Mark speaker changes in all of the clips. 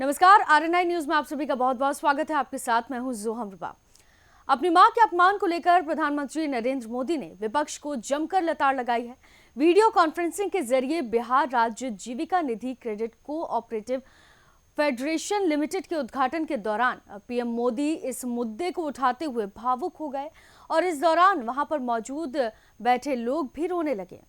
Speaker 1: नमस्कार, RNI news में आप सभी का बहुत बहुत स्वागत है। आपके साथ मैं हूं जोहम रुबा। अपनी मां के अपमान को लेकर प्रधानमंत्री नरेंद्र मोदी ने विपक्ष को जमकर लताड़ लगाई है। वीडियो कॉन्फ्रेंसिंग के जरिए बिहार राज्य जीविका निधि क्रेडिट कोऑपरेटिव फेडरेशन लिमिटेड के उद्घाटन के दौरान पीएम मोदी इस मुद्दे को उठाते हुए भावुक हो गए और इस दौरान वहां पर मौजूद बैठे लोग भी रोने लगे।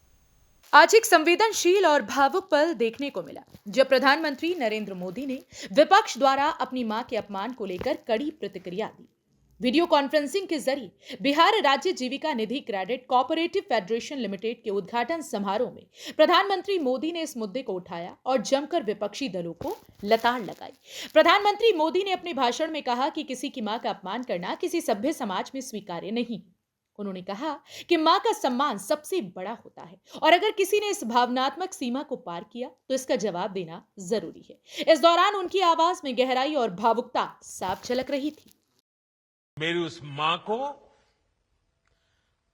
Speaker 2: आज एक संवेदनशील और भावुक पल देखने को मिला जब प्रधानमंत्री नरेंद्र मोदी ने विपक्ष द्वारा अपनी मां के अपमान को लेकर कड़ी प्रतिक्रिया दी। वीडियो कॉन्फ्रेंसिंग के जरिए बिहार राज्य जीविका निधि क्रेडिट कोऑपरेटिव फेडरेशन लिमिटेड के उद्घाटन समारोह में प्रधानमंत्री मोदी ने इस मुद्दे को उठाया और जमकर विपक्षी दलों को लताड़ लगाई। प्रधानमंत्री मोदी ने अपने भाषण में कहा कि किसी की मां का अपमान करना किसी सभ्य समाज में स्वीकार्य नहीं। उन्होंने कहा कि मां का सम्मान सबसे बड़ा होता है और अगर किसी ने इस भावनात्मक सीमा को पार किया तो इसका जवाब देना जरूरी है। इस दौरान उनकी आवाज में गहराई और भावुकता साफ झलक रही थी।
Speaker 3: मेरी उस मां को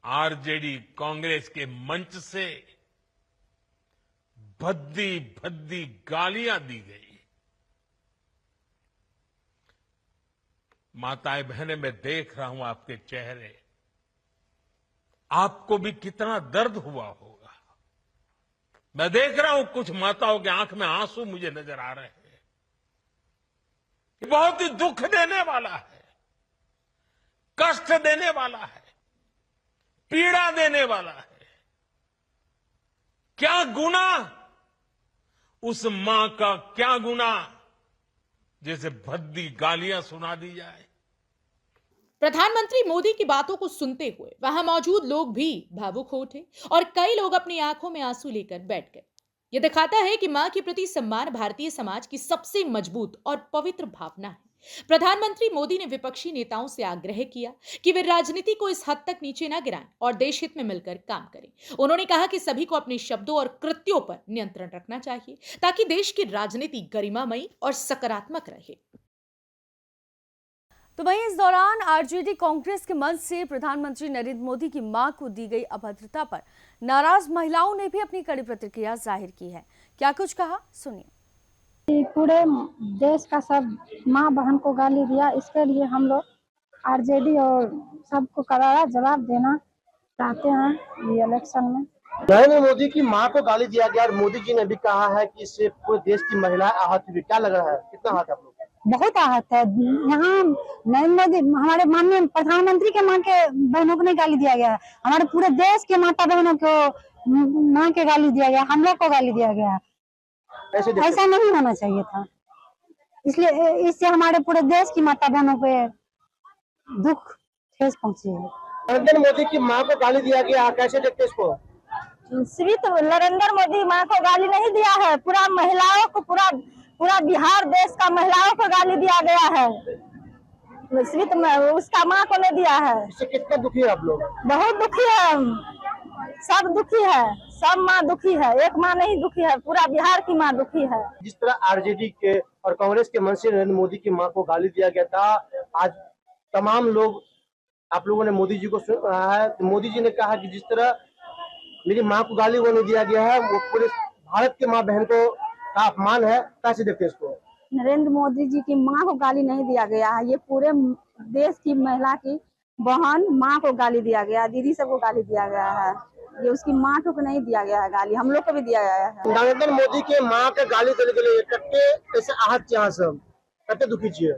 Speaker 3: आरजेडी कांग्रेस के मंच से भद्दी भद्दी गालियां दी गई। माताएं बहनें, मैं देख रहा हूं आपके चेहरे, आपको भी कितना दर्द हुआ होगा। मैं देख रहा हूं कुछ माताओं की आंख में आंसू मुझे नजर आ रहे हैं। ये बहुत ही दुख देने वाला है, कष्ट देने वाला है, पीड़ा देने वाला है। क्या गुना उस मां का, क्या गुना जैसे भद्दी गालियां सुना दी जाए।
Speaker 2: प्रधानमंत्री मोदी की बातों को सुनते हुए वहां मौजूद लोग भी भावुक हो उठे और कई लोग अपनी आंखों में आंसू लेकर बैठ गए। यह दिखाता है कि मां के प्रति सम्मान भारतीय समाज की सबसे मजबूत और पवित्र भावना है। प्रधानमंत्री मोदी ने विपक्षी नेताओं से आग्रह किया कि वे राजनीति को इस हद तक नीचे न गिराएं और देश हित में मिलकर काम करें। उन्होंने कहा कि सभी को अपने शब्दों और कृत्यों पर नियंत्रण रखना चाहिए ताकि देश की राजनीति गरिमामयी और सकारात्मक रहे।
Speaker 1: तो वहीं इस दौरान आरजेडी कांग्रेस के मंच से प्रधानमंत्री नरेंद्र मोदी की मां को दी गई अभद्रता पर नाराज महिलाओं ने भी अपनी कड़ी प्रतिक्रिया जाहिर की है। क्या कुछ कहा, सुनिए।
Speaker 4: पूरे देश का सब मां बहन को गाली दिया, इसके लिए हम लोग आरजेडी और सबको करारा जवाब देना चाहते हैं। ये इलेक्शन में
Speaker 5: नरेंद्र मोदी की मां को गाली दिया गया और मोदी जी ने भी कहा है कि इससे पूरे देश की महिलाएं आहत हुई। क्या लग रहा है, कितना आहत है आप लोग?
Speaker 4: बहुत आहत है। यहाँ नरेंद्र मोदी, हमारे माननीय प्रधानमंत्री के मां के बहनों को नहीं गाली दिया गया, हमारे पूरे देश के माता बहनों को मां के गाली दिया गया, हम लोग को गाली दिया गया। ऐसा नहीं होना चाहिए था। इसलिए इससे हमारे पूरे देश की माता बहनों पे दुख ठेस पहुंची है।
Speaker 5: नरेंद्र मोदी की मां को गाली दिया गया, कैसे देखते इसको?
Speaker 4: सिर्फ नरेंद्र मोदी मां को गाली नहीं दिया है, पूरा महिलाओं को, पूरा बिहार देश का महिलाओं को गाली दिया गया है। सिर्फ उसका मां को नहीं दिया है।
Speaker 5: इससे कितना दुखी है आप लोग? बहुत
Speaker 4: दुखी है, सब दुखी है, सब माँ दुखी है, एक माँ नहीं दुखी है, पूरा बिहार की माँ दुखी है।
Speaker 5: जिस तरह आरजेडी के और कांग्रेस के मंच से नरेंद्र मोदी की मां को गाली दिया गया था, आज तमाम लोग, आप लोगों ने मोदी जी को सुना है। तो मोदी जी ने कहा कि जिस तरह मेरी मां को गाली वो नहीं दिया गया है, वो पूरे भारत के माँ बहन को का अपमान है। कैसे देखते इसको?
Speaker 4: नरेंद्र मोदी जी की मां को गाली नहीं दिया गया है, ये पूरे देश की महिला की बहन मां को गाली दिया गया, दीदी सबको गाली दिया गया है। ये उसकी मां को नहीं दिया गया है गाली, हम लोग को भी दिया गया है।
Speaker 5: नरेंद्र मोदी के मां के गाली देने के लिए कैसे आहत यहाँ सब कते दुखी छे?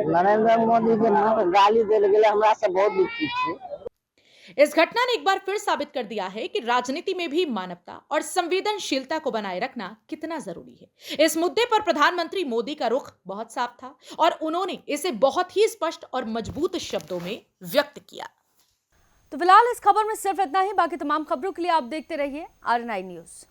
Speaker 4: नरेंद्र मोदी के मां को गाली देने के लिए हमरा सब बहुत दुखी छे।
Speaker 2: इस घटना ने एक बार फिर साबित कर दिया है कि राजनीति में भी मानवता और संवेदनशीलता को बनाए रखना कितना जरूरी है। इस मुद्दे पर प्रधानमंत्री मोदी का रुख बहुत साफ था और उन्होंने इसे बहुत ही स्पष्ट और मजबूत शब्दों में व्यक्त किया।
Speaker 1: तो फिलहाल इस खबर में सिर्फ इतना ही। बाकी तमाम खबरों के लिए आप देखते रहिए आरएनआई न्यूज।